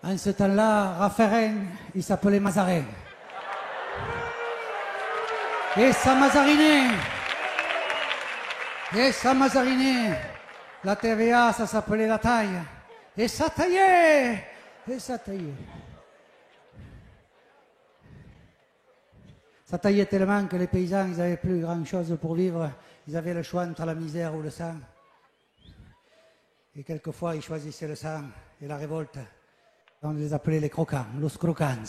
En ce temps-là, Raffarin, il s'appelait Mazarin. Et ça mazariné. La TVA, ça s'appelait la taille. Et ça taillait. Ça taillait tellement que les paysans, ils n'avaient plus grand-chose pour vivre. Ils avaient le choix entre la misère ou le sang. Et quelquefois, ils choisissaient le sang et la révolte. On les appelait les croquants, los croquants.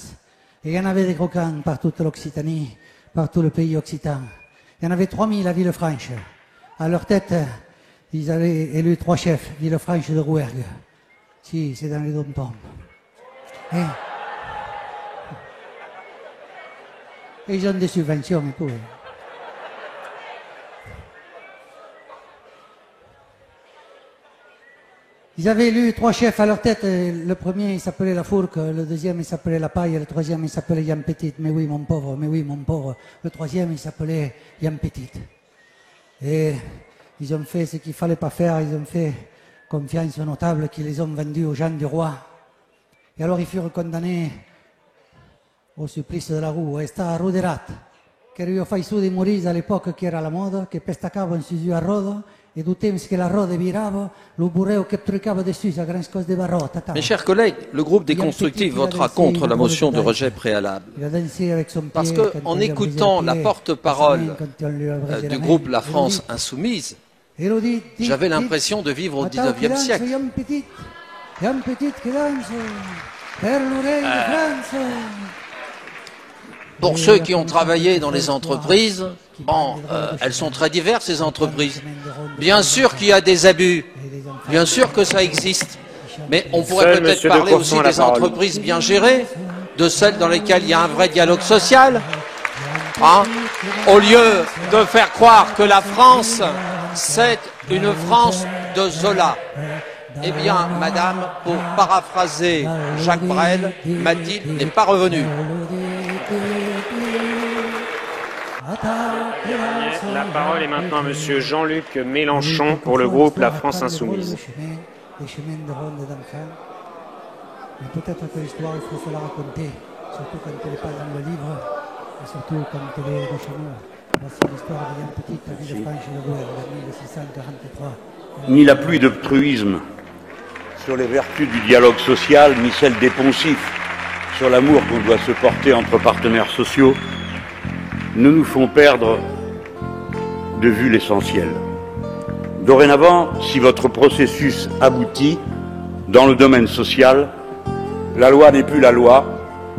Et il y en avait des croquants par toute l'Occitanie, par tout le pays occitan. Il y en avait 3000 à Villefranche. À leur tête, ils avaient élu 3 chefs, Villefranche de Rouergue. Si, c'est dans les dom-toms. Et ils ont des subventions et tout. Ils avaient élu 3 chefs à leur tête. Le premier, il s'appelait La Fourque. Le deuxième, il s'appelait La Paille. Le troisième, il s'appelait Yann Petit. Mais oui, mon pauvre. Le troisième, il s'appelait Yann Petit. Et ils ont fait ce qu'il ne fallait pas faire. Ils ont fait confiance aux notables qui les ont vendus aux gens du roi. Et alors, ils furent condamnés au supplice de la roue. E sta a Ruderat, che io fai su di Morise all'epoca che era la moda, che pestacavo in Sisu a Rodo, et du temps que la rode viravo, le bourreau que trucava dessus, sa grande cause de barotte. Mes chers collègues, le groupe des constructifs votera contre la motion de rejet préalable. Parce qu'en écoutant la porte-parole du groupe La France Insoumise, j'avais l'impression de vivre au XIXe siècle. Pour ceux qui ont travaillé dans les entreprises, elles sont très diverses, ces entreprises. Bien sûr qu'il y a des abus, bien sûr que ça existe, mais on pourrait peut-être parler aussi des entreprises bien gérées, de celles dans lesquelles il y a un vrai dialogue social, au lieu de faire croire que la France, c'est une France de Zola. Eh bien, madame, pour paraphraser Jacques Brel, Mathilde n'est pas revenue. La parole est maintenant à monsieur Jean-Luc Mélenchon pour le groupe La France Insoumise. Peut-être que l'histoire, il faut se la raconter, surtout quand elle n'est pas dans le livre, et surtout quand elle est de chez nous. Voici l'histoire de Yann Petit à Villefranche de Rouergue, en 1643. Ni la pluie de truisme sur les vertus du dialogue social, ni celle des poncifs sur l'amour qu'on doit se porter entre partenaires sociaux, ne nous font perdre de vue l'essentiel. Dorénavant, si votre processus aboutit dans le domaine social, la loi n'est plus la loi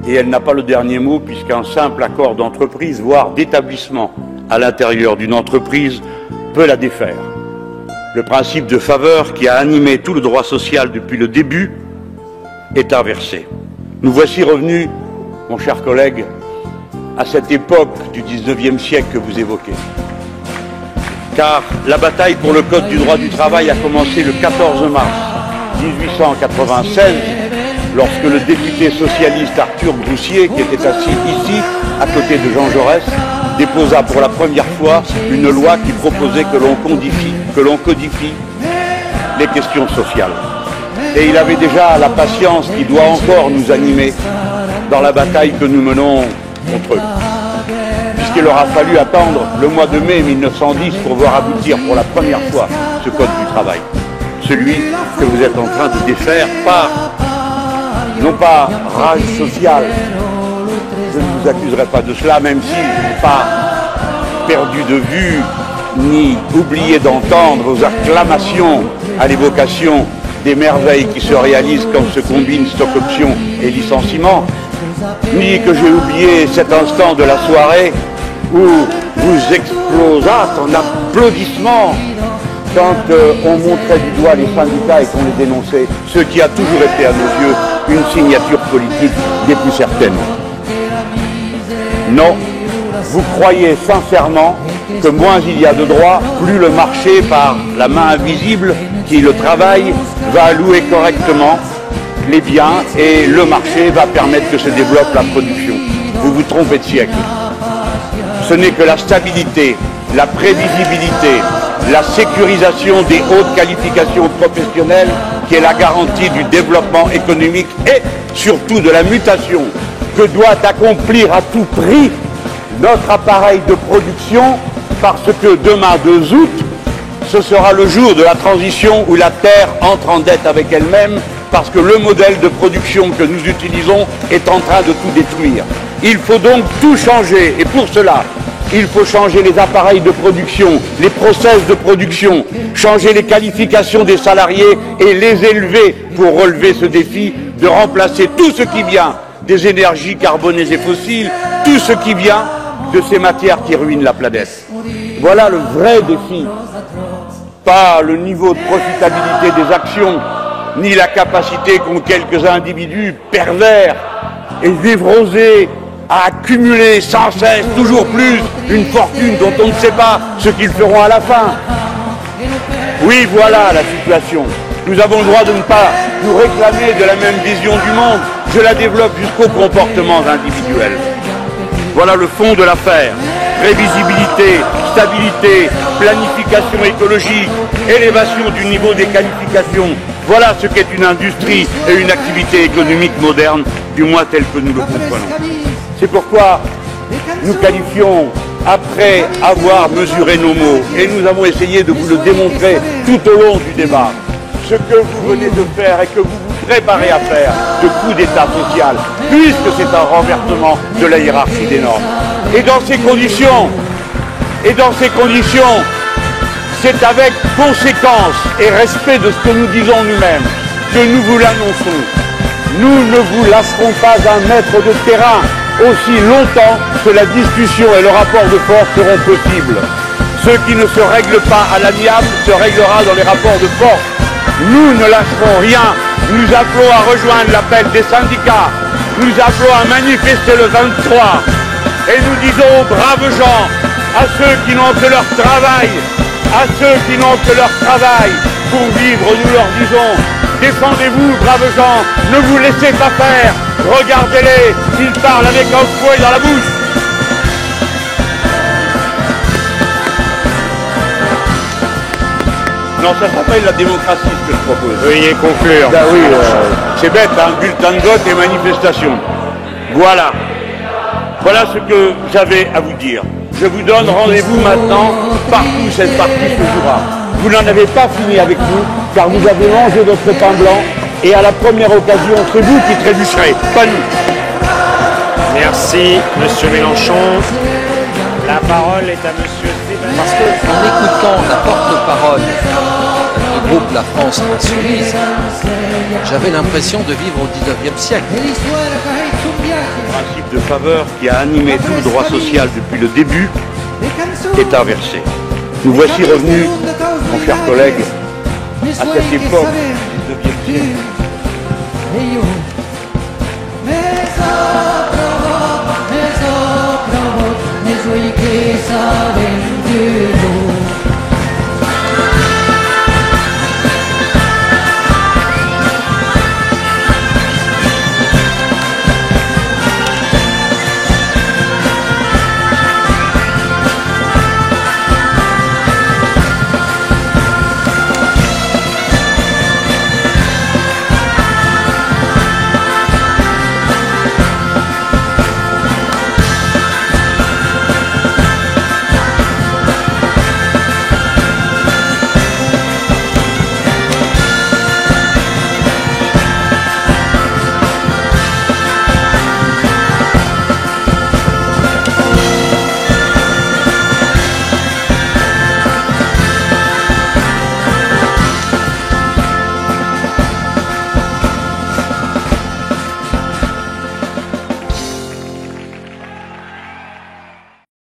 et elle n'a pas le dernier mot puisqu'un simple accord d'entreprise, voire d'établissement à l'intérieur d'une entreprise, peut la défaire. Le principe de faveur qui a animé tout le droit social depuis le début est inversé. Nous voici revenus, mon cher collègue, à cette époque du XIXe siècle que vous évoquez. Car la bataille pour le Code du droit du travail a commencé le 14 mars 1896, lorsque le député socialiste Arthur Broussier, qui était assis ici, à côté de Jean Jaurès, déposa pour la première fois une loi qui proposait que l'on codifie les questions sociales. Et il avait déjà la patience qui doit encore nous animer dans la bataille que nous menons contre eux. Puisqu'il aura fallu attendre le mois de mai 1910 pour voir aboutir pour la première fois ce Code du travail. Celui que vous êtes en train de défaire par, non pas rage sociale, je ne vous accuserai pas de cela, même si je n'ai pas perdu de vue ni oublié d'entendre aux acclamations à l'évocation des merveilles qui se réalisent quand se combinent stock-options et licenciements, ni que j'ai oublié cet instant de la soirée où vous explosâtes en applaudissements quand on montrait du doigt les syndicats et qu'on les dénonçait, ce qui a toujours été à nos yeux une signature politique des plus certaines. Non, vous croyez sincèrement que moins il y a de droits, plus le marché, par la main invisible qui le travaille, va allouer correctement les biens et le marché va permettre que se développe la production. Vous vous trompez de siècle. Ce n'est que la stabilité, la prévisibilité, la sécurisation des hautes qualifications professionnelles qui est la garantie du développement économique et surtout de la mutation que doit accomplir à tout prix notre appareil de production, parce que demain 2 août, ce sera le jour de la transition où la Terre entre en dette avec elle-même, parce que le modèle de production que nous utilisons est en train de tout détruire. Il faut donc tout changer, et pour cela, il faut changer les appareils de production, les process de production, changer les qualifications des salariés et les élever pour relever ce défi de remplacer tout ce qui vient des énergies carbonées et fossiles, tout ce qui vient de ces matières qui ruinent la planète. Voilà le vrai défi. Pas le niveau de profitabilité des actions, ni la capacité qu'ont quelques individus pervers et névrosés à accumuler sans cesse, toujours plus, une fortune dont on ne sait pas ce qu'ils feront à la fin. Oui, voilà la situation. Nous avons le droit de ne pas nous réclamer de la même vision du monde. Je la développe jusqu'aux comportements individuels. Voilà le fond de l'affaire. Prévisibilité, stabilité, planification écologique, élévation du niveau des qualifications. Voilà ce qu'est une industrie et une activité économique moderne, du moins telle que nous le comprenons. C'est pourquoi nous qualifions, après avoir mesuré nos mots, et nous avons essayé de vous le démontrer tout au long du débat, ce que vous venez de faire et que vous vous préparez à faire de coup d'État social, puisque c'est un renversement de la hiérarchie des normes. Et dans ces conditions, c'est avec conséquence et respect de ce que nous disons nous-mêmes que nous vous l'annonçons. Nous ne vous lâcherons pas un mètre de terrain aussi longtemps que la discussion et le rapport de force seront possibles. Ce qui ne se règle pas à l'amiable se réglera dans les rapports de force. Nous ne lâcherons rien. Nous appelons à rejoindre l'appel des syndicats. Nous appelons à manifester le 23. Et nous disons aux braves gens, à ceux qui n'ont que leur travail, pour vivre, nous leur disons, défendez-vous, braves gens, ne vous laissez pas faire, regardez-les, ils parlent avec un fouet dans la bouche. Non, ça s'appelle la démocratie, ce que je propose. Veuillez conclure. Ben oui, c'est bête, hein, bulletin de vote et manifestation. Voilà. Voilà ce que j'avais à vous dire. Je vous donne rendez-vous maintenant, partout cette partie se jouera. Vous n'en avez pas fini avec nous, car vous avez mangé votre pain blanc, et à la première occasion, c'est vous qui trébucherez, pas nous. Merci, Monsieur Mélenchon. La parole est à Monsieur Sébastien. Parce qu'en écoutant la porte-parole du groupe La France Insoumise, j'avais l'impression de vivre au XIXe siècle. Le principe de faveur qui a animé tout le droit social depuis le début est inversé. Nous voici revenus, mon cher collègue, à cette époque du XIXe siècle. Che s'avventura